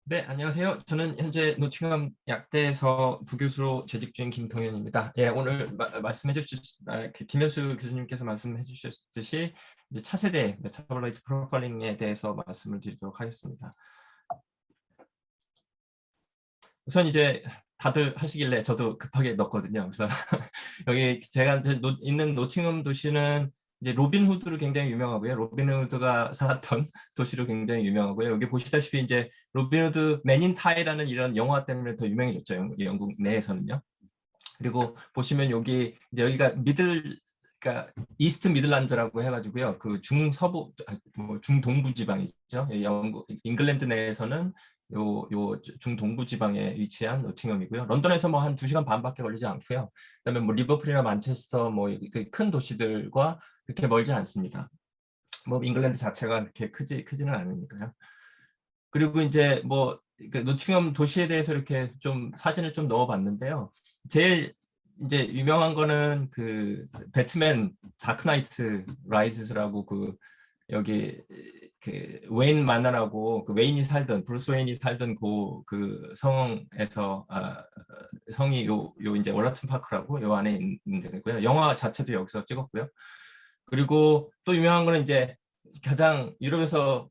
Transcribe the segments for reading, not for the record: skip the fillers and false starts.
네, 안녕하세요. 저는 현재 노팅엄 약대에서 부교수로 재직 중인 김동현입니다. 예, 오늘 말씀해 주실 김현수 교수님께서 말씀해 주셨듯이 이제 차세대 메타볼라이트 프로파일링에 대해서 말씀을 드리도록 하겠습니다. 우선 이제 다들 하시길래 저도 급하게 넣었거든요. 그래서 여기 제가 이제 있는 노팅엄 도시는 이제 로빈 후드로 굉장히 유명하고요. 로빈 후드가 살았던 도시로 굉장히 유명하고요. 여기 보시다시피 이제 로빈 후드 맨인 타이라는 이런 영화 때문에 더 유명해졌죠. 영국 내에서는요. 그리고 보시면 여기 이제 여기가 그러니까 이스트 미들란드라고 해가지고요. 그 중서부, 뭐 중동부 지방이죠. 영국, 잉글랜드 내에서는 요 중동부 지방에 위치한 노팅엄이고요. 런던에서 뭐 한 2시간 반밖에 걸리지 않고요. 그다음에 뭐 리버풀이나 만체스터 뭐 큰 도시들과 그렇게 멀지 않습니다. 뭐 잉글랜드 자체가 그렇게 크지는 않으니까요. 그리고 이제 뭐 노팅엄 도시에 대해서 이렇게 좀 사진을 좀 넣어봤는데요. 제일 이제 유명한 거는 그 배트맨 다크나이트 라이즈라고 그 여기 그 웨인 마너라고 그 웨인이 살던 브루스 웨인이 살던 그 성에서 성이 요 이제 월러튼 파크라고 요 안에 있는 데고요. 영화 자체도 여기서 찍었고요. 그리고 또 유명한 거는 이제 가장 영국에서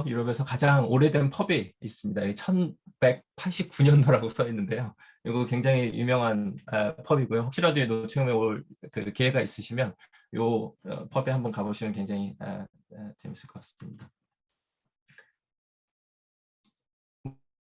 유럽에서 가장 오래된 펍이 있습니다. 1189년도라고 써 있는데요. 이거 굉장히 유명한 펍이고요. 혹시라도 노팅엄에 올 그 기회가 있으시면 요 펍에 한번 가보시면 굉장히 재밌을 것 같습니다.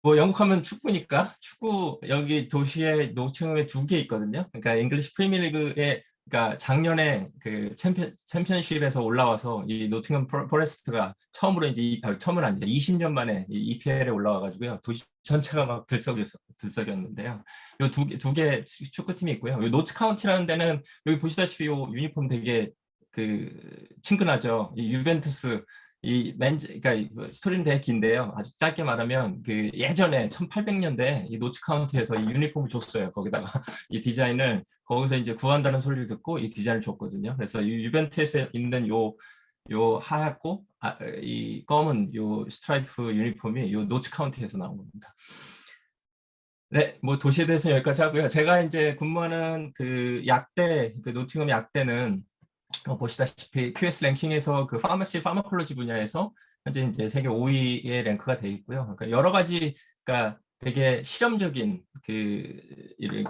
뭐 영국 하면 축구니까 축구 여기 도시에 노팅엄에 2개 있거든요. 그러니까 잉글리시 프리미어리그에 그러니까 작년에 그 챔피언십에서 올라와서 이 노팅엄 포레스트가 처음으로 처음은 아니죠. 20년 만에 이 EPL에 올라와 가지고요. 도시 전체가 막 들썩였는데요. 요 두 개 축구팀이 있고요. 요 노츠 카운티라는 데는 여기 보시다시피 요 유니폼 되게 그 친근하죠. 이 유벤투스 그러니까 스토리는 되게 긴데요. 아주 짧게 말하면 그 예전에 1800년대 이 노츠 카운티에서 이 유니폼을 줬어요. 거기다가 이 디자인을 거기서 이제 구한다는 소리를 듣고 이 디자인을 줬거든요. 그래서 이 유벤투스에 있는 요 하얗고 이 검은 요 스트라이프 유니폼이 요 노츠 카운티에서 나온 겁니다. 네, 뭐 도시에 대해서는 여기까지 하고요. 제가 이제 근무하는 그 약대, 그 노팅엄 약대는 보시다시피 QS 랭킹에서 그 파마콜로지 분야에서 현재 이제 세계 5위에 랭크가 돼 있고요. 그러니까 여러 가지, 그러니까 되게 실험적인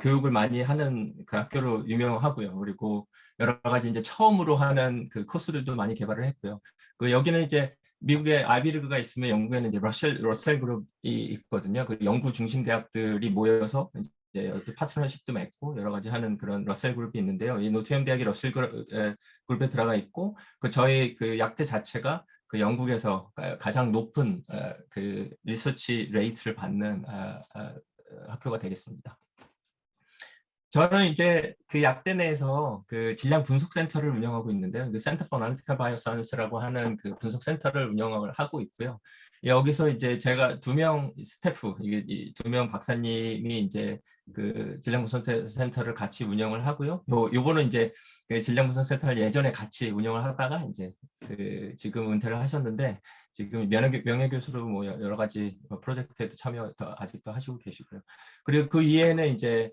교육을 많이 하는 그 학교로 유명하고요. 그리고 여러 가지 이제 처음으로 하는 그 코스들도 많이 개발을 했고요. 그 여기는 이제 미국에 아이비리그가 있으면 영국에는 이제 러셀 그룹이 있거든요. 그 연구 중심 대학들이 모여서 이제 여기 파트너십도 맺고 여러 가지 하는 그런 러셀 그룹이 있는데요. 이 노팅엄 대학이 러셀 그룹에 들어가 있고 그 저희 그 약대 자체가 그 영국에서 가장 높은 그 리서치 레이트를 받는 학교가 되겠습니다. 저는 이제 그 약대 내에서 그 질량 분석 센터를 운영하고 있는데요. 그 센터 포 아나리티컬 바이오사이언스라고 하는 그 분석 센터를 운영을 하고 있고요. 여기서 이제 제가 2명 스태프, 이게 2명 박사님이 이제 그 질량 분석 센터를 같이 운영을 하고요. 요거는 이제 그 질량 분석 센터를 예전에 같이 운영을 하다가 이제 그 지금 은퇴를 하셨는데 지금 명예교수로 뭐 여러 가지 프로젝트에도 참여 아직도 하시고 계시고요. 그리고 그 이외에는 이제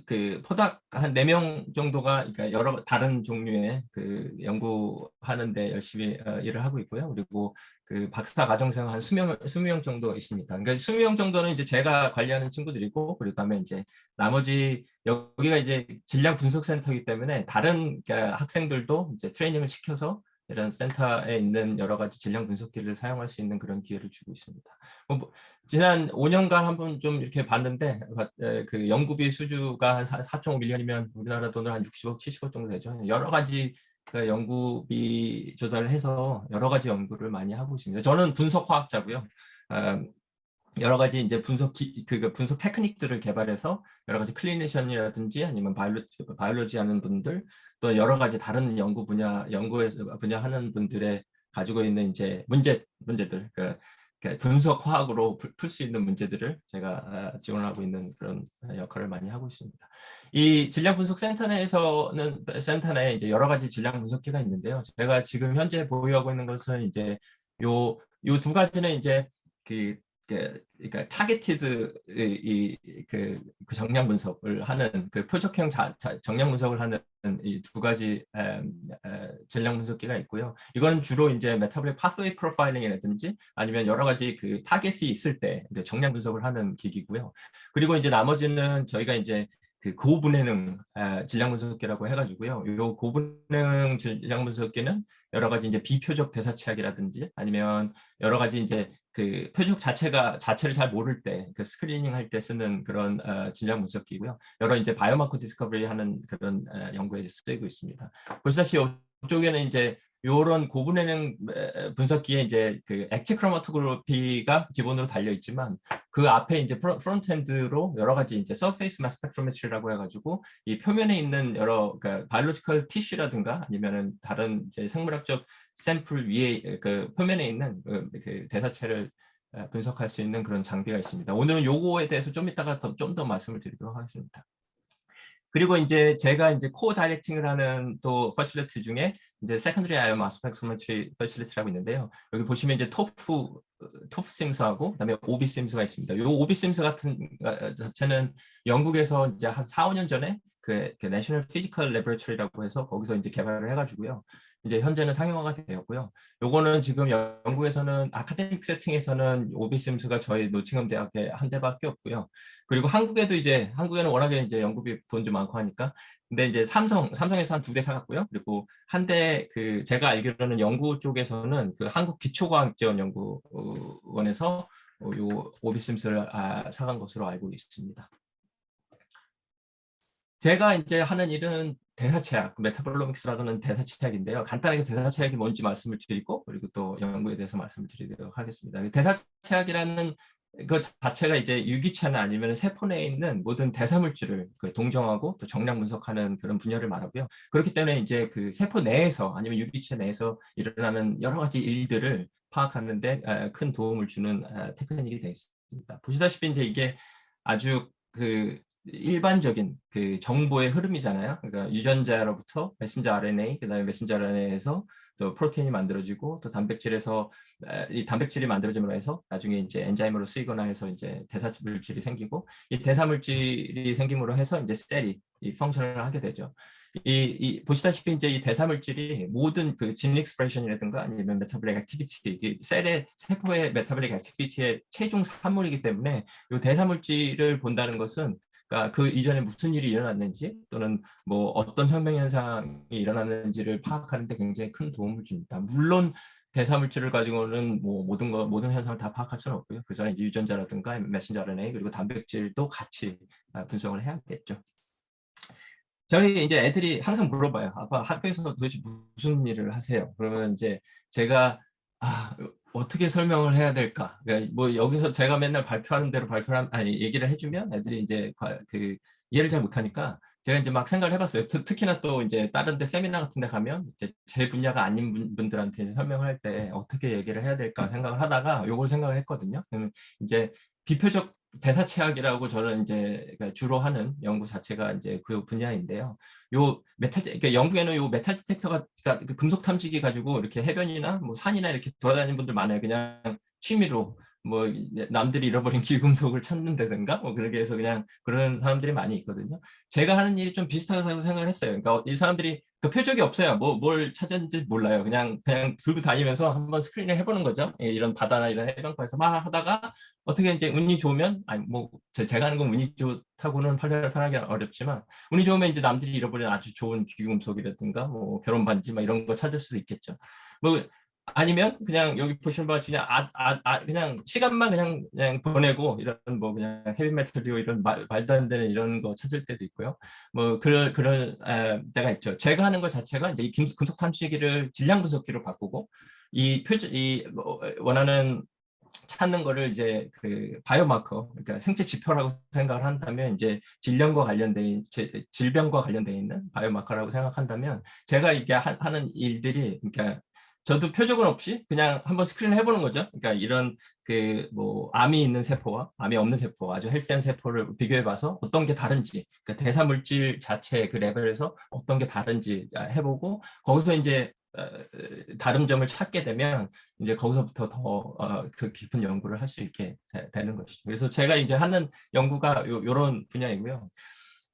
그 포닥 한 4명 정도가 그러니까 여러 다른 종류의 그 연구하는데 열심히 일을 하고 있고요. 그리고 그 박사 과정생 한 20명 정도 있습니다. 그러니까 20명 정도는 이제 제가 관리하는 친구들이고 그다음에 이제 나머지 여기가 이제 질량 분석 센터이기 때문에 다른 그러니까 학생들도 이제 트레이닝을 시켜서 이런 센터에 있는 여러 가지 질량 분석기를 사용할 수 있는 그런 기회를 주고 있습니다. 지난 5년간 한번 좀 이렇게 봤는데 그 연구비 수주가 한 4.5 밀리언이면 우리나라 돈으로 한 60억, 70억 정도 되죠. 여러 가지 그 연구비 조달을 해서 여러 가지 연구를 많이 하고 있습니다. 저는 분석화학자고요. 여러 가지 이제 분석 테크닉들을 개발해서 여러 가지 클리니션이라든지 아니면 바이올로지 하는 분들 또 여러 가지 다른 연구에서 분야 하는 분들의 가지고 있는 이제 문제들 분석 화학으로 풀 수 있는 문제들을 제가 지원하고 있는 그런 역할을 많이 하고 있습니다. 이 질량 분석 센터 내에 이제 여러 가지 질량 분석기가 있는데요. 제가 지금 현재 보유하고 있는 것은 이제 요 2가지는 이제 그 그러니까 타겟티드 그 정량 분석을 하는 그 표적형 정량 분석을 하는 이 두 가지 전량 분석기가 있고요. 이거는 주로 이제 메타볼릭 파스웨이 프로파일링이라든지 아니면 여러 가지 그 타겟이 있을 때 정량 분석을 하는 기기고요. 그리고 이제 나머지는 저희가 이제 그 고분해능 질량 분석기라고 해가지고요. 이 고분해능 질량 분석기는 여러 가지 이제 비표적 대사체학이라든지 아니면 여러 가지 이제 그 표적 자체를 잘 모를 때 그 스크리닝 할 때 쓰는 그런 질량 분석기고요. 여러 이제 바이오마커 디스커버리 하는 그런 연구에 쓰이고 있습니다. 보시다시피 이쪽에는 이제 이런 고분해능 분석기에 이제 그 액체 크로마토그래피가 기본으로 달려 있지만 그 앞에 이제 프론트엔드로 여러 가지 이제 서페이스 마스 스펙트로메트리라고 해가지고 이 표면에 있는 여러 그러니까 바이올로지컬 티슈라든가 아니면은 다른 이제 생물학적 샘플 위에 그 표면에 있는 그 대사체를 분석할 수 있는 그런 장비가 있습니다. 오늘은 요거에 대해서 좀 이따가 좀 더 말씀을 드리도록 하겠습니다. 그리고 이제 제가 이제 코어 다이렉팅을 하는 또 퍼실리티 중에 이제 세컨더리 아이오 마스 스펙트로메트리 퍼실리티라고 있는데요. 여기 보시면 이제 토프 심스하고 그다음에 오비 심스가 있습니다. 요 오비 심스 같은 자체는 영국에서 이제 한 4, 5년 전에 그 내셔널 피지컬 레버리토리라고 해서 거기서 이제 개발을 해가지고요. 이제 현재는 상용화가 되었고요. 요거는 지금 영국에서는 아카데믹 세팅에서는 오비 심스가 저희 노팅엄 대학에 한 대밖에 없고요. 그리고 한국에는 워낙에 이제 연구비 돈 좀 많고 하니까 근데 이제 삼성에서 한 2대 사갔고요. 그리고 한 대 그 제가 알기로는 연구 쪽에서는 그 한국 기초과학지원연구원에서 요 오비심스를 사간 것으로 알고 있습니다. 제가 이제 하는 일은 대사체학, 메타볼로믹스라는 대사체학인데요. 간단하게 대사체학이 뭔지 말씀을 드리고 그리고 또 연구에 대해서 말씀을 드리도록 하겠습니다. 대사체학이라는 그 자체가 이제 유기체나 아니면 세포 내에 있는 모든 대사물질을 동정하고 또 정량 분석하는 그런 분야를 말하고요. 그렇기 때문에 이제 그 세포 내에서 아니면 유기체 내에서 일어나는 여러 가지 일들을 파악하는 데 큰 도움을 주는 테크닉이 되어 있습니다. 보시다시피 이제 이게 아주 그 일반적인 그 정보의 흐름이잖아요. 그러니까 유전자로부터 메신저 RNA, 그다음에 메신저 RNA에서 또 프로테인이 만들어지고 또 단백질에서 이 단백질이 만들어짐으로 해서 나중에 이제 엔자임으로 쓰이거나 해서 이제 대사 물질이 생기고 이 대사 물질이 생김으로 해서 이제 셀이 이 펑션을 하게 되죠. 보시다시피 이제 이 대사 물질이 모든 그 진 익스프레션이라든가 아니면 메타볼릭 액티비티, 셀의 세포의 메타볼릭 액티비티의 최종 산물이기 때문에 이 대사 물질을 본다는 것은 그러니까 그 이전에 무슨 일이 일어났는지 또는 뭐 어떤 혁명 현상이 일어났는지를 파악하는 데 굉장히 큰 도움을 줍니다. 물론 대사물질을 가지고는 뭐 모든 현상을 다 파악할 수는 없고요. 그 전에 이제 유전자라든가 메신저 RNA 그리고 단백질도 같이 분석을 해야겠죠. 저희 이제 애들이 항상 물어봐요. 아빠 학교에서 도대체 무슨 일을 하세요? 그러면 이제 제가 어떻게 설명을 해야 될까? 그러니까 뭐 여기서 제가 맨날 발표하는 대로 얘기를 해주면 애들이 이제 그 이해를 잘 못하니까 제가 이제 막 생각을 해봤어요. 특히나 또 이제 다른 데 세미나 같은 데 가면 이제 제 분야가 아닌 분들한테 이제 설명을 할 때 어떻게 얘기를 해야 될까 생각을 하다가 요걸 생각을 했거든요. 그러면 이제 비표적 대사체학이라고 저는 이제 그러니까 주로 하는 연구 자체가 이제 그 분야인데요. 그러니까 영국에는 요 메탈 디텍터가 그러니까 그 금속 탐지기 가지고 이렇게 해변이나 뭐 산이나 이렇게 돌아다니는 분들 많아요. 그냥 취미로 뭐 남들이 잃어버린 귀금속을 찾는다든가 뭐 그렇게 해서 그냥 그런 사람들이 많이 있거든요. 제가 하는 일이 좀 비슷하다고 생각을 했어요. 그러니까 이 사람들이 그 표적이 없어요. 뭘 찾았는지 몰라요. 그냥 들고 다니면서 한번 스크린을 해보는 거죠. 이런 바다나 이런 해변가에서 막 하다가 어떻게 이제 운이 좋으면 아니 뭐 제가 하는 건 운이 좋다고는 편하기 어렵지만 운이 좋으면 이제 남들이 잃어버린 아주 좋은 귀금속이라든가 뭐 결혼 반지 막 이런 거 찾을 수도 있겠죠. 뭐 아니면 그냥 여기 보시는 바와 같이 그냥 그냥 시간만 그냥 보내고 이런 뭐 그냥 헤비메탈이고 이런 말도 안 되는 이런 거 찾을 때도 있고요. 뭐 그런 때가 있죠. 제가 하는 것 자체가 이제 이 금속 탐지기를 질량 분석기로 바꾸고 이 원하는 찾는 거를 이제 그 바이오마커, 그러니까 생체 지표라고 생각을 한다면 이제 질병과 관련돼 있는 바이오마커라고 생각한다면 제가 이게 하는 일들이 그러니까 저도 표적은 없이 그냥 한번 스크린을 해보는 거죠. 그러니까 이런 그 뭐 암이 있는 세포와 암이 없는 세포, 아주 헬스한 세포를 비교해봐서 어떤 게 다른지, 그러니까 대사 물질 자체 그 레벨에서 어떤 게 다른지 해보고 거기서 이제 다른 점을 찾게 되면 이제 거기서부터 더 그 깊은 연구를 할 수 있게 되는 것이죠. 그래서 제가 이제 하는 연구가 요런 분야이고요.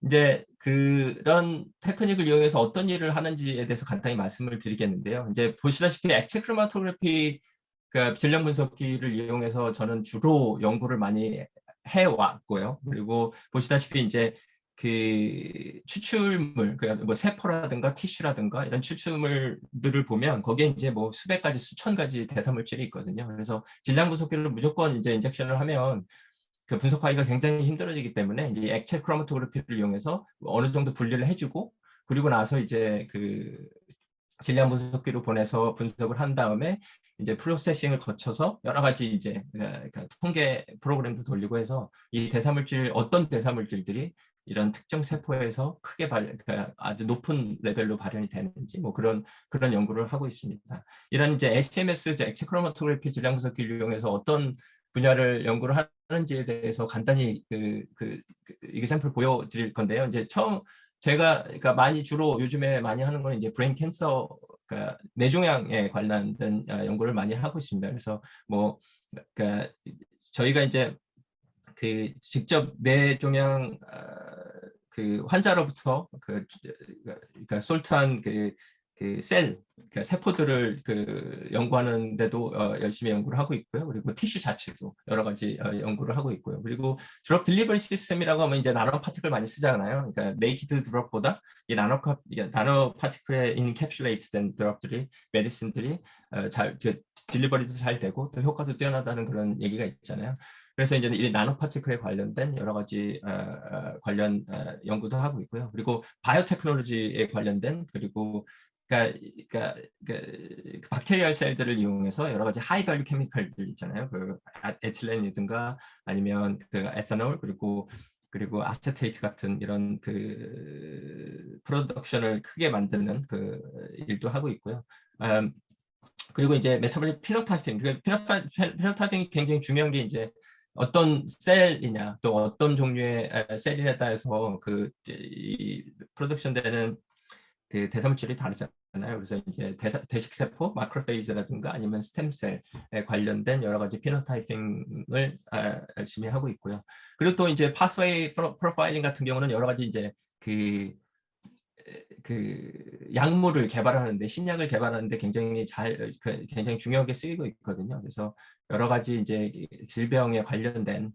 이제 그런 테크닉을 이용해서 어떤 일을 하는지에 대해서 간단히 말씀을 드리겠는데요. 이제 보시다시피 액체 크로마토그래피 그 질량 분석기를 이용해서 저는 주로 연구를 많이 해왔고요. 그리고 보시다시피 이제 그 추출물, 뭐 세포라든가 티슈라든가 이런 추출물들을 보면 거기에 이제 뭐 수백 가지, 수천 가지 대사물질이 있거든요. 그래서 질량 분석기를 무조건 이제 인젝션을 하면 그 분석하기가 굉장히 힘들어지기 때문에 이제 액체 크로마토그래피를 이용해서 어느 정도 분리를 해주고 그리고 나서 이제 그 질량 분석기로 보내서 분석을 한 다음에 이제 프로세싱을 거쳐서 여러 가지 이제 통계 프로그램도 돌리고 해서 이 대사물질 어떤 대사물질들이 이런 특정 세포에서 크게 아주 높은 레벨로 발현이 되는지 뭐 그런 연구를 하고 있습니다. 이런 이제 HMS 액체 크로마토그래피 질량 분석기를 이용해서 어떤 분야를 연구를 하는지에 대해서 간단히 이게 보여드릴 건데요. 이제 제가 그러니까 많이 주로 요즘에 많이 하는 건 이제 브레인 캔서 그러니까 뇌종양에 관련된 연구를 많이 하고 있습니다. 그래서 뭐 그러니까 저희가 이제 그 직접 뇌종양 그 환자로부터 그러니까 솔트한 셀, 그러니까 세포들을 연구하는데도 열심히 연구를 하고 있고요. 그리고 티슈 자체도 여러 가지 연구를 하고 있고요. 그리고 드럭 딜리버리 시스템이라고 하면 이제 나노 파티클 많이 쓰잖아요. 그러니까 네이키드 드럭보다 이 나노 파티클에 인캡슐레이트된 드럭들이 메디슨들이 잘 딜리버리도 잘 되고 또 효과도 뛰어나다는 그런 얘기가 있잖아요. 그래서 이제 이 나노 파티클에 관련된 여러 가지 관련 연구도 하고 있고요. 그리고 바이오테크놀로지에 관련된 그리고 그러니까 박테리얼 셀들을 이용해서 여러 가지 하이 밸류 케미컬들 있잖아요. 그 에틸렌이든가 아니면 그 에탄올 그리고 아세테이트 같은 이런 그 프로덕션을 크게 만드는 그 일도 하고 있고요. 그리고 이제 메타볼릭 피노타이핑, 피노타이핑이 굉장히 중요한 게 이제 어떤 셀이냐 또 어떤 종류의 셀이냐에 따라서 이 프로덕션 되는 그 대사물질이 다르잖아요. 그래서 이제 대식세포, 마크로페이지라든가 아니면 스템셀에 관련된 여러 가지 피노타이핑을 열심히 하고 있고요. 그리고 또 이제 파스웨이 프로파일링 같은 경우는 여러 가지 이제 약물을 개발하는데 신약을 개발하는데 굉장히 굉장히 중요하게 쓰이고 있거든요. 그래서 여러 가지 이제 질병에 관련된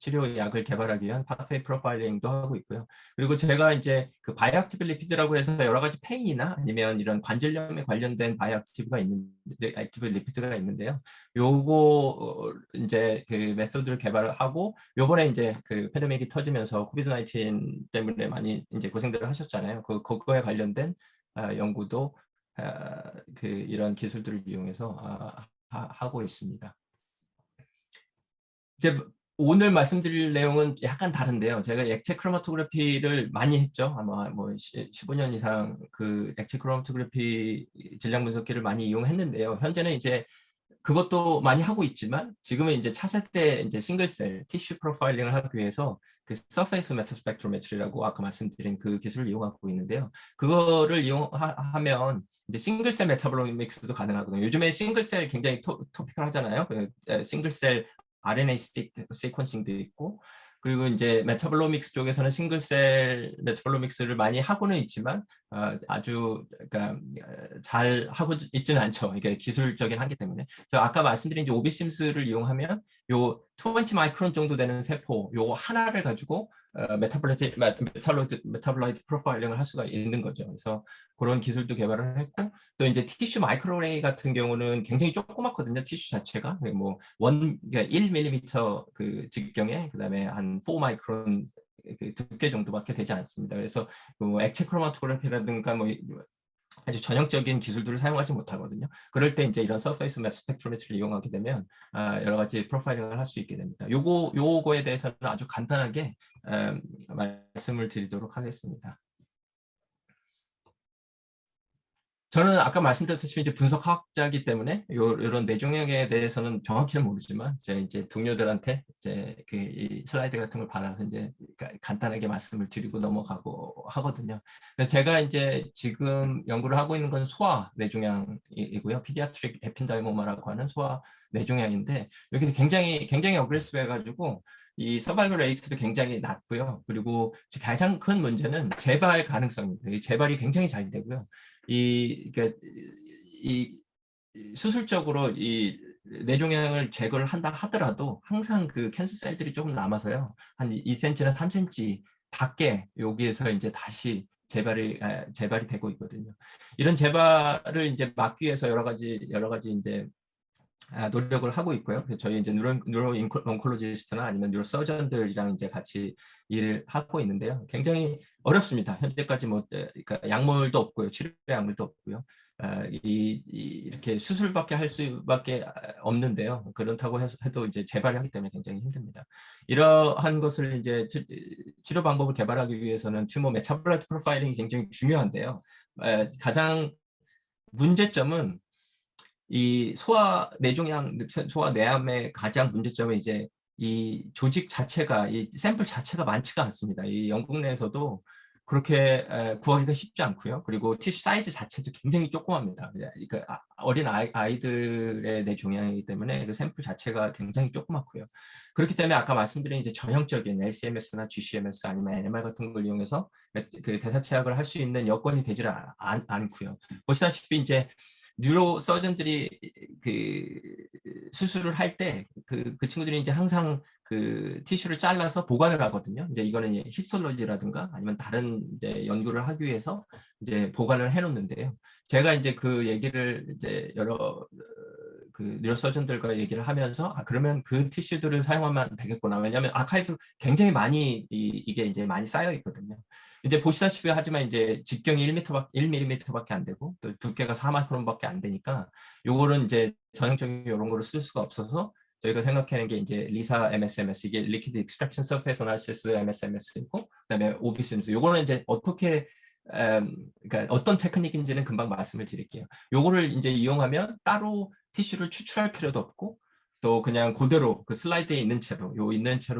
치료약을 개발하기 위한 파스웨이 프로파일링도 하고 있고요. 그리고 제가 이제 그 바이오악티브 리피드라고 해서 여러 가지 페인이나 아니면 이런 관절염에 관련된 액티브 리피드가 있는데요. 요거 이제 그 메소드를 개발하고 요번에 이제 그 패데믹이 터지면서 코비드 19 때문에 많이 이제 고생들을 하셨잖아요. 그거에 관련된 연구도 이런 기술들을 이용해서 하고 있습니다. 이제 오늘 말씀드릴 내용은 약간 다른데요. 제가 액체 크로마토그래피를 많이 했죠. 아마 뭐 15년 이상 그 액체 크로마토그래피 질량 분석기를 많이 이용했는데요. 현재는 이제 그것도 많이 하고 있지만 지금은 이제 차세대 이제 싱글셀 티슈 프로파일링을 하기 위해서 그 서페이스 메타 스펙트로메트리라고 아까 말씀드린 그 기술을 이용하고 있는데요. 그거를 이용하면 이제 싱글셀 메타볼로믹스도 가능하거든요. 요즘에 싱글셀 굉장히 토픽을 하잖아요. 싱글셀 RNA 시퀀싱도 있고 그리고 이제 메타볼로믹스 쪽에서는 싱글셀 메타볼로믹스를 많이 하고는 있지만 아주 그러니까 잘 하고 있지는 않죠. 이게 기술적인 한계 때문에. 그래서 아까 말씀드린 이제 오비심스를 이용하면 요 20 마이크론 정도 되는 세포 요 하나를 가지고 메타볼라이트 프로파일링을 할 수가 있는 거죠. 그래서 그런 기술도 개발을 했고 또 이제 티슈 마이크로레이 같은 경우는 굉장히 조그맣거든요. 티슈 자체가 뭐 1mm 그 직경에 그다음에 한 4 마이크론 두께 정도밖에 되지 않습니다. 그래서 뭐 액체 크로마토그래피라든가 뭐 아주 전형적인 기술들을 사용하지 못하거든요. 그럴 때 이제 이런 서페이스 매스 스펙트로메트리를 이용하게 되면 여러 가지 프로파일링을 할 수 있게 됩니다. 요거에 대해서는 아주 간단하게 말씀을 드리도록 하겠습니다. 저는 아까 말씀드렸듯이 이제 분석학자이기 때문에 이런 뇌종양에 대해서는 정확히는 모르지만 제 이제 동료들한테 이제 이 슬라이드 같은 걸 받아서 이제 간단하게 말씀을 드리고 넘어가고 하거든요. 그래서 제가 이제 지금 연구를 하고 있는 건 소아 뇌종양이고요. 피디아트릭 에핀다이모마라고 하는 소아 뇌종양인데 여기서 굉장히 어그레시브해가지고 이 서바이벌 레이트도 굉장히 낮고요. 그리고 가장 큰 문제는 재발 가능성입니다. 이 재발이 굉장히 잘 되고요. 그러니까 이 수술적으로 이 뇌종양을 제거를 한다 하더라도 항상 그 캔서 셀들이 조금 남아서요. 한 2cm나 3cm 밖에 여기에서 이제 다시 재발이 되고 있거든요. 이런 재발을 이제 막기 위해서 여러 가지 이제 노력을 하고 있고요. 저희 이제 뉴로 온콜로지스트나 아니면 뉴로 서전들이랑 이제 같이 일을 하고 있는데요. 굉장히 어렵습니다. 현재까지 뭐 그러니까 약물도 없고요, 치료 약물도 없고요. 이렇게 수술밖에 할 수밖에 없는데요. 그렇다고 해도 이제 재발을 하기 때문에 굉장히 힘듭니다. 이러한 것을 이제 치료 방법을 개발하기 위해서는 튜머 메타볼라이트 프로파일링이 굉장히 중요한데요. 가장 문제점은 이 소아 뇌종양, 소아 뇌암의 가장 문제점은 이제 이 조직 자체가, 이 샘플 자체가 많지가 않습니다. 이 영국 내에서도 그렇게 구하기가 쉽지 않고요. 그리고 티슈 사이즈 자체도 굉장히 조그맣니다. 그러니까 어린 아이들의 뇌종양이기 때문에 그 샘플 자체가 굉장히 조그맣고요. 그렇기 때문에 아까 말씀드린 이제 전형적인 LCMS나 GCMS 아니면 NMR 같은 걸 이용해서 그 대사체약을 할 수 있는 여건이 되지를 않고요. 보시다시피 이제 뉴로 서전들이 그 수술을 할 때 그 친구들이 이제 항상 그 티슈를 잘라서 보관을 하거든요. 이제 이거는 이제 히스톨로지라든가 아니면 다른 이제 연구를 하기 위해서 이제 보관을 해놓는데요. 제가 이제 그 얘기를 이제 여러 그 뉴로 서전들과 얘기를 하면서 그러면 그 티슈들을 사용하면 되겠구나. 왜냐하면 아카이브 굉장히 많이 이게 이제 많이 쌓여 있거든요. 이제 보시다시피 하지만 이제 직경이 1mm밖에 안 되고 또 두께가 4마이크론밖에 안 되니까 요거는 이제 전형적인 이런 거를 쓸 수가 없어서 저희가 생각하는 게 이제 리사 MSMS 이게 리퀴드 익스트랙션 서페이스 어널리시스 MSMS이고 그다음에 오비심스 요거는 이제 어떻게 그러니까 어떤 테크닉인지는 금방 말씀을 드릴게요. 요거를 이제 이용하면 따로 티슈를 추출할 필요도 없고 또 그냥 그대로 그 슬라이드에 있는 채로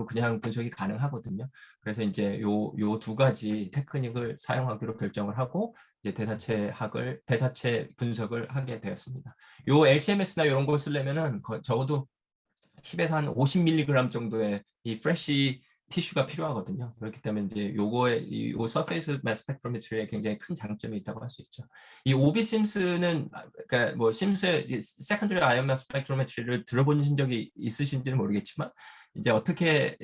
그냥 분석이 가능하거든요. 그래서 이제 요 두 가지 테크닉을 사용하기로 결정을 하고 이제 대사체 분석을 하게 되었습니다. 요 LCMS나 이런 걸 쓰려면은 적어도 10에서 한 50mg 정도의 이 프레시 티슈가 필요하거든요. 그렇기 때문에 이제 요거의 요 서페이스 마스 스펙트로메트리에 굉장히 큰 장점이 있다고 할 수 있죠. 이 오비 심스는 그러니까 뭐 심스 세컨더리 아이언 마스 스펙트로메트리를 들어보신 적이 있으신지는 모르겠지만 이제 어떻게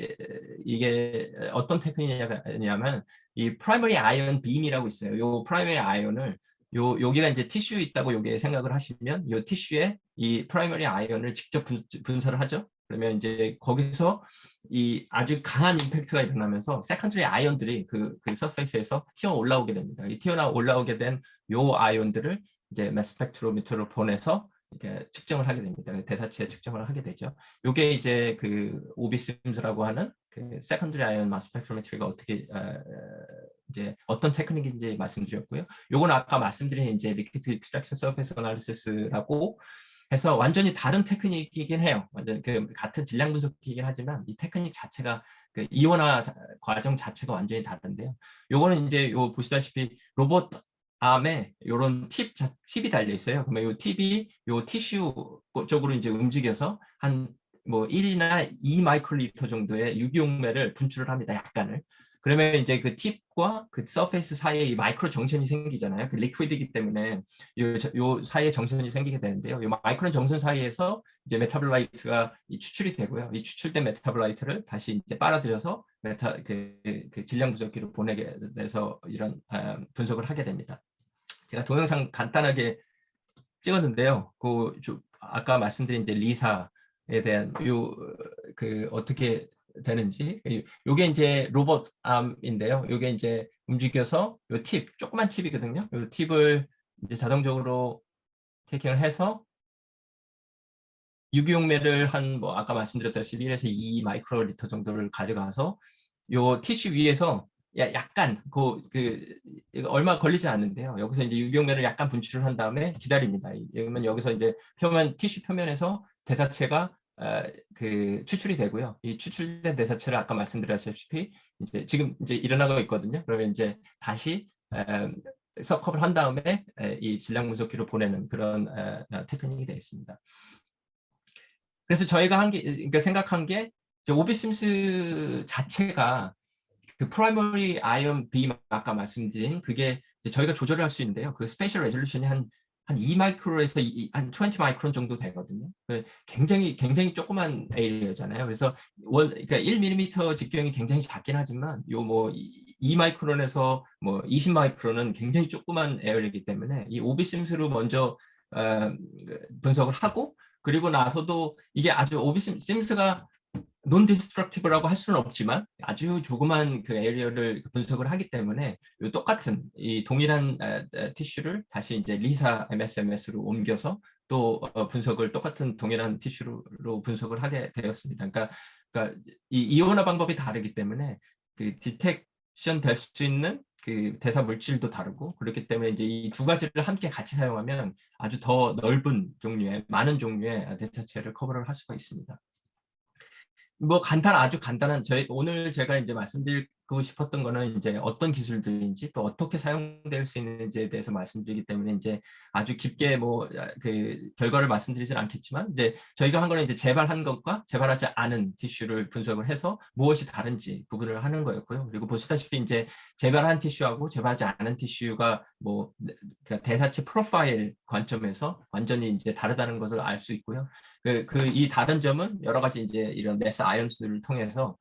이게 어떤 테크닉이냐면 이 프라이머리 아이언 빔이라고 있어요. 요 프라이머리 아이언을 여기가 이제 티슈 있다고 여기에 생각을 하시면 이 티슈에 이 프라이머리 아이언을 직접 분사를 하죠. 그러면 이제 거기서 이 아주 강한 임팩트가 일어나면서 세컨드리 아이언들이 그 서페이스에서 튀어 올라오게 됩니다. 이 튀어 올라오게 된 요 아이언들을 이제 매스펙트로미터로 보내서 이렇게 측정을 하게 됩니다. 대사체 측정을 하게 되죠. 요게 이제 그 오비심즈라고 하는 그 세컨드리 아이언 마스 스펙트로메트리가 어떻게 이제 어떤 테크닉인지 말씀드렸고요. 요건 아까 말씀드린 이제 리퀴드 익스트랙션 서페이스 어널리시스라고 해서 완전히 다른 테크닉이긴 해요. 완전 그 같은 질량 분석이긴 하지만 이 테크닉 자체가 그 이원화 과정 자체가 완전히 다른데요. 요거는 이제 요 보시다시피 로봇 암에 요런 팁이 달려 있어요. 그러면 요 팁이 요 티슈 쪽으로 이제 움직여서 한 뭐 1이나 2 마이크로리터 정도의 유기용매를 분출을 합니다. 약간을. 그러면 이제 그 팁과 그 서페이스 사이에 이 마이크로 정션이 생기잖아요. 그 리퀴드이기 때문에 요 사이에 정선이 생기게 되는데요. 요 마이크론 정선 사이에서 이제 메타볼라이트가 추출이 되고요. 이 추출된 메타볼라이트를 다시 이제 빨아들여서 그 질량 분석기로 보내게 돼서 이런 분석을 하게 됩니다. 제가 동영상 간단하게 찍었는데요. 아까 말씀드린 이제 리사에 대한 그 어떻게 되는지 요게 이제 로봇 암인데요. 요게 이제 움직여서 요 조그만 팁이거든요. 요 팁을 이제 자동적으로 테이킹을 해서 유기용매를 한 뭐 아까 말씀드렸다시피 1에서 2 마이크로리터 정도를 가져가서 요 티슈 위에서 약간 이거 얼마 걸리지 않는데요. 여기서 이제 유경면을 약간 분출을 한 다음에 기다립니다. 그러면 여기서 이제 티슈 표면에서 대사체가 추출이 되고요. 이 추출된 대사체를 아까 말씀드렸다시피 이제 지금 이제 일어나고 있거든요. 그러면 이제 다시 석컵을 한 다음에 이 질량 분석기로 보내는 그런 테크닉이 되어 있습니다. 그래서 저희가 그러니까 생각한 게 오비심스 자체가 그 프라이머리 아이언 빔 아까 말씀드린 그게 저희가 조절을 할 수 있는데요. 그 스페셜 레졸루션이 한 2마이크로에서 한 20 마이크론 정도 되거든요. 굉장히 조그만 에리어잖아요. 그래서 그러니까 1mm 직경이 굉장히 작긴 하지만 요 뭐 2마이크론에서 뭐 20 마이크론은 굉장히 조그만 에어이기 때문에 이 오비심스로 먼저 분석을 하고 그리고 나서도 이게 아주 오비심스가 논 디스트럭티브라고 할 수는 없지만 아주 조그만 그 에리어를 분석을 하기 때문에 똑같은 이 동일한 티슈를 다시 이제 리사 MSMS로 옮겨서 또 분석을 똑같은 동일한 티슈로 분석을 하게 되었습니다. 그러니까 이 이온화 방법이 다르기 때문에 그 디텍션 될 수 있는 그 대사 물질도 다르고 그렇기 때문에 이제 이 두 가지를 함께 같이 사용하면 아주 더 넓은 종류의 많은 종류의 대사체를 커버를 할 수가 있습니다. 뭐 아주 간단한 오늘 제가 이제 말씀드리고 싶었던 거는 이제 어떤 기술들인지 또 어떻게 사용될 수 있는지에 대해서 말씀드리기 때문에 이제 아주 깊게 뭐 그 결과를 말씀드리진 않겠지만 이제 저희가 한 거는 이제 재발한 것과 재발하지 않은 티슈를 분석을 해서 무엇이 다른지 구분을 하는 거였고요. 그리고 보시다시피 이제 재발한 티슈하고 재발하지 않은 티슈가 뭐 대사체 프로파일 관점에서 완전히 이제 다르다는 것을 알 수 있고요. 이 다른 점은 여러 가지 이제 이런 메스 아이언스를 통해서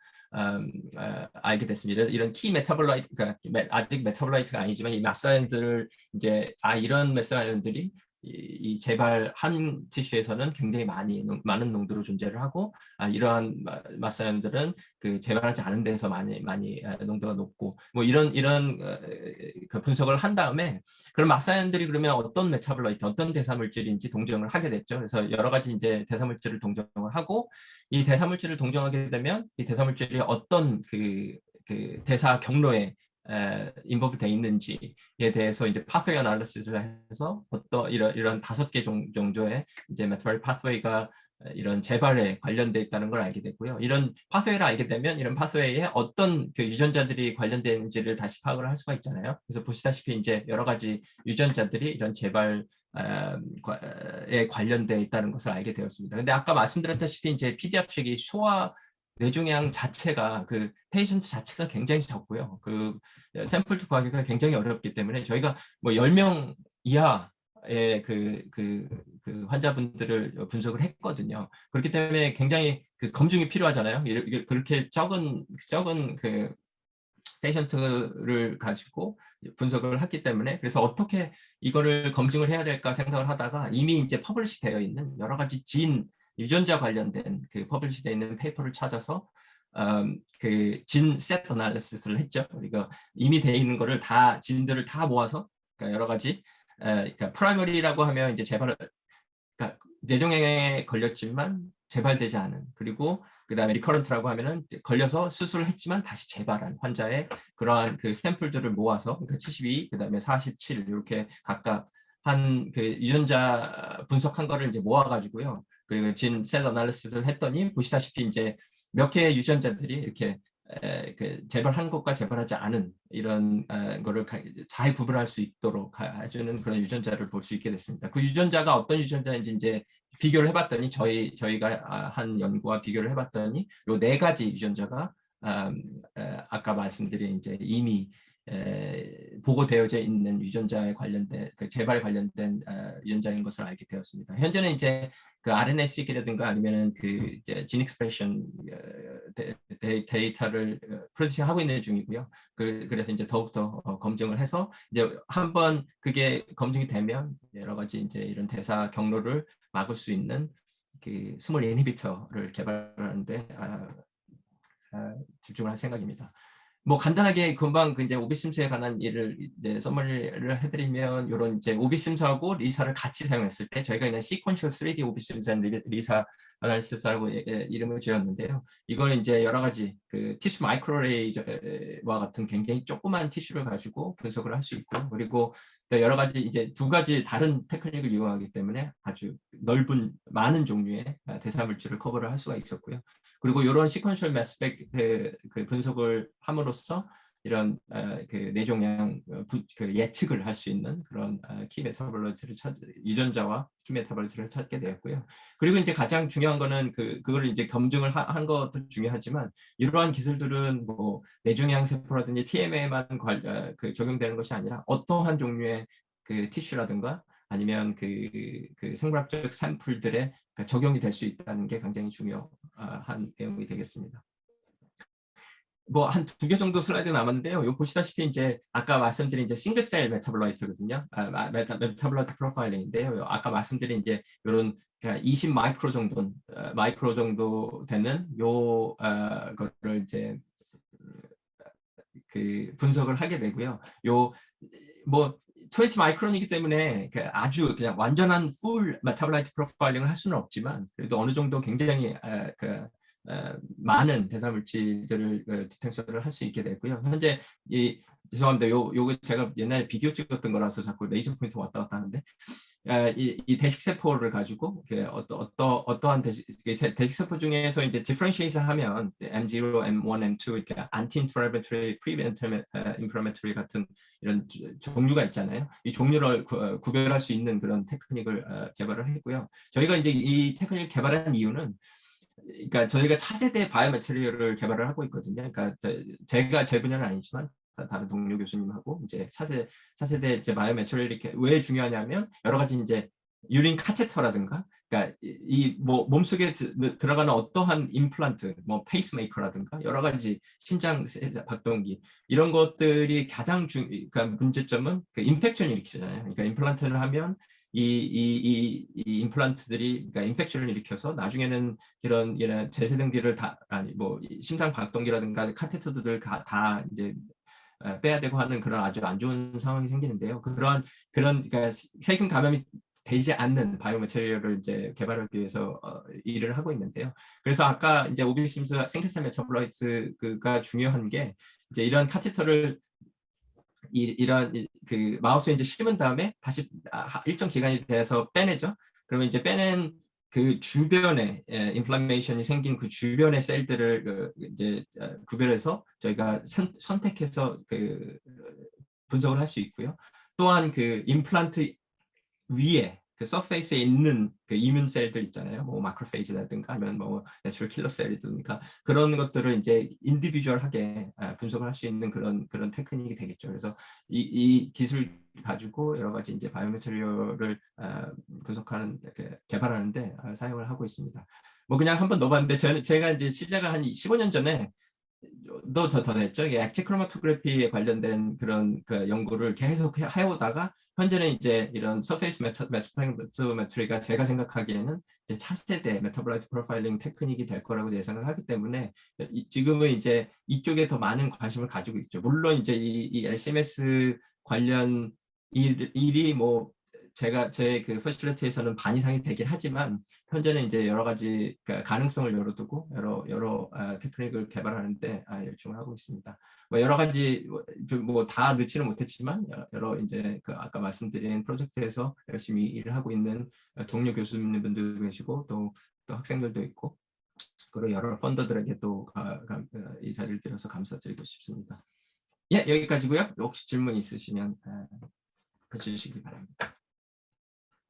알게 됐습니다. 이런 키 메타볼라이트, 그러니까 아직 메타볼라이트가 아니지만 이 메스 아이언들을 이제 이런 메스 아이언들이 이 재발한 티슈에서는 굉장히 많은 농도로 존재를 하고 이러한 메스 아이언들은 그 재발하지 않은 데서 많이 농도가 높고 뭐 이런 그 분석을 한 다음에 그럼 메스 아이언들이 그러면 어떤 메타볼라이트, 어떤 대사물질인지 동정을 하게 됐죠. 그래서 여러 가지 이제 대사물질을 동정을 하고 이 대사물질을 동정하게 되면 이 대사물질이 어떤 그 대사 경로에 인버브 돼 있는지에 대해서 이제 파스웨이 어널리시스를 해서 어떤 이런 5개 정도의 이제 메타볼릭 파스웨이가 이런 재발에 관련돼 있다는 걸 알게 됐고요. 이런 파스웨이를 알게 되면 이런 파스웨이에 어떤 그 유전자들이 관련되는지를 다시 파악을 할 수가 있잖아요. 그래서 보시다시피 이제 여러 가지 유전자들이 이런 재발에 관련돼 있다는 것을 알게 되었습니다. 근데 아까 말씀드렸다시피 이제 피디아트릭이 소아 뇌종양 자체가 그 페이션트 자체가 굉장히 적고요. 그 샘플 구하기가 굉장히 어렵기 때문에 저희가 뭐 10명 이하의 그 환자분들을 분석을 했거든요. 그렇기 때문에 굉장히 그 검증이 필요하잖아요. 그렇게 적은 그 페이션트를 가지고 분석을 했기 때문에 그래서 어떻게 이거를 검증을 해야 될까 생각을 하다가 이미 이제 퍼블리시 되어 있는 여러 가지 유전자 관련된 그 퍼블리시 되어 있는 페이퍼를 찾아서 그 진 셋 어널리시스를 했죠. 우리가 이미 되어 있는 거를 진들을 다 모아서 그러니까 여러 가지 그러니까 프라이머리라고 하면 이제 그러니까 뇌종양에 걸렸지만 재발되지 않은 그리고 그다음에 리커런트라고 하면은 걸려서 수술을 했지만 다시 재발한 환자의 그러한 그 샘플들을 모아서 그러니까 72 그다음에 47 이렇게 각각 한 그 유전자 분석한 거를 이제 모아가지고요. 그리고 진-셋 어널리시스를 했더니 보시다시피 이제 몇 개의 유전자들이 이렇게 그 재발한 것과 재발하지 않은 이런 거를 잘 구분할 수 있도록 해주는 그런 유전자를 볼 수 있게 됐습니다. 그 유전자가 어떤 유전자인지 이제 비교를 해봤더니 저희가 한 연구와 비교를 해봤더니 요 4가지 유전자가 아까 말씀드린 이제 이미 보고되어져 있는 유전자에 관련된 그 재발에 관련된 유전자인 것을 알게 되었습니다. 현재는 이제 그 RNA-seq라든가 아니면은 그 이제 진 익스프레션 데이터를 프로듀싱 하고 있는 중이고요. 그래서 이제 더욱더 검증을 해서 이제 한번 그게 검증이 되면 여러 가지 이제 이런 대사 경로를 막을 수 있는 그 스몰 이니비터를 개발하는데 집중을 할 생각입니다. 뭐 간단하게 금방 그 이제 오비심스에 관한 일을 이제 서머리를 해드리면 이런 이제 오비심스하고 리사를 같이 사용했을 때 저희가 그냥 시퀀셜 3D 오비심스 앤 리사 아날리시스라고 이름을 지었는데요. 이걸 이제 여러 가지 그 티슈 마이크로레이와 같은 굉장히 조그만 티슈를 가지고 분석을 할 수 있고, 그리고 여러 가지 이제 두 가지 다른 테크닉을 이용하기 때문에 아주 넓은 많은 종류의 대사 물질을 커버를 할 수가 있었고요. 그리고 이런 시퀀셜 매스백 그 분석을 함으로써 이런 그 뇌종양 그 예측을 할 수 있는 그런 키 메타볼리트를 유전자와 키 메타볼리트를 찾게 되었고요. 그리고 이제 가장 중요한 거는 그거를 이제 검증을 한 것도 중요하지만, 이러한 기술들은 뭐 뇌종양 세포라든지 TMA에만 그 적용되는 것이 아니라 어떠한 종류의 그 티슈라든가 아니면 그 생물학적 샘플들에 적용이 될 수 있다는 게 굉장히 중요한 내용이 되겠습니다. 뭐 한 2개 정도 슬라이드 남았는데요. 요 보시다시피 이제 아까 말씀드린 이제 싱글셀 메타볼라이트거든요. 메타볼라이트 프로파일링인데요. 아까 말씀드린 이제 이런 20 마이크로 정도 되는 요 거를 이제 그 분석을 하게 되고요. 요 뭐 20 마이크론이기 때문에 아주 그냥 완전한 풀 메타볼라이트 프로파일링을 할 수는 없지만, 그래도 어느 정도 굉장히 많은 대사 물질들을 디텍션을 할 수 있게 됐고요. 현재 죄송합니다. 요거 제가 옛날에 비디오 찍었던 거라서 자꾸 레이저 포인트 왔다 갔다 하는데, 이 대식세포를 가지고 어떠한 대식세포 중에서 이제 디퍼런시에이션 하면 M0, M1, M2 이렇게 안티 인플라메토리, 프리 인플라메토리 같은 이런 종류가 있잖아요. 이 종류를 구별할 수 있는 그런 테크닉을 개발을 했고요. 저희가 이제 이 테크닉을 개발한 이유는, 그러니까 저희가 차세대 바이오매테리얼을 개발을 하고 있거든요. 그러니까 제가 제 분야는 아니지만 다른 동료 교수님하고 이제 차세대 이제 바이오매테리얼이 왜 중요하냐면, 여러 가지 이제 유린 카테터라든가, 그러니까 이 뭐 몸속에 들어가는 어떠한 임플란트, 뭐 페이스메이커라든가 여러 가지 심장 박동기, 이런 것들이 가장 그러니까 문제점은 그 인펙션을 일으키잖아요. 그러니까 임플란트를 하면 이 임플란트들이 그러니까 인펙션을 일으켜서 나중에는 이런 제세동기를 뭐 심장 박동기라든가 카테터들 다 이제 빼야 되고 하는 그런 아주 안 좋은 상황이 생기는데요. 그런 그러니까 세균 감염이 되지 않는 바이오매테리얼을 이제 개발하기 위해서 일을 하고 있는데요. 그래서 아까 이제 오비심스 싱글셀 메타볼라이트가 중요한 게, 이제 이런 카테터를 이런 그 마우스에 이제 심은 다음에 다시 일정 기간이 돼서 빼내죠. 그러면 이제 빼낸 그 주변에 인플라메이션이 생긴 그 주변의 셀들을 이제 구별해서 저희가 선택해서 그 분석을 할 수 있고요. 또한 그 임플란트 위에 그 서페이스에 있는 그 이뮨 셀들 있잖아요. 뭐 마크로페이지라든가 아니면 뭐 내추럴 킬러 셀이든가 그런 것들을 이제 인디비주얼하게 분석을 할 수 있는 그런 테크닉이 되겠죠. 그래서 이 기술 가지고 여러 가지 이제 바이오매테리얼을 분석하는 개발하는데 사용을 하고 있습니다. 뭐 그냥 한번 넣어봤는데 제가 이제 시작을 한 15년 전에 더 됐죠. 액체 크로마토그래피에 관련된 그런 그 연구를 계속 해오다가 현재는 이제 이런 서페이스 메스펙트로메트리가 제가 생각하기에는 이제 차세대 메타볼라이트 프로파일링 테크닉이 될 거라고 예상을 하기 때문에 지금은 이제 이쪽에 더 많은 관심을 가지고 있죠. 물론 이제 이 LCMS 관련 일이 뭐 제 그 퍼실리티에서는 반 이상이 되긴 하지만, 현재는 이제 여러 가지 가능성을 열어두고 여러 테크닉을 개발하는데 열중을 하고 있습니다. 뭐 여러 가지 뭐 다 넣지는 못했지만 여러 이제 그 아까 말씀드린 프로젝트에서 열심히 일을 하고 있는 동료 교수님분들도 계시고 또 학생들도 있고, 그리고 여러 펀더들에게 또 이 자리를 빌어서 감사드리고 싶습니다. 예, 여기까지고요. 혹시 질문 있으시면 해주시기 바랍니다.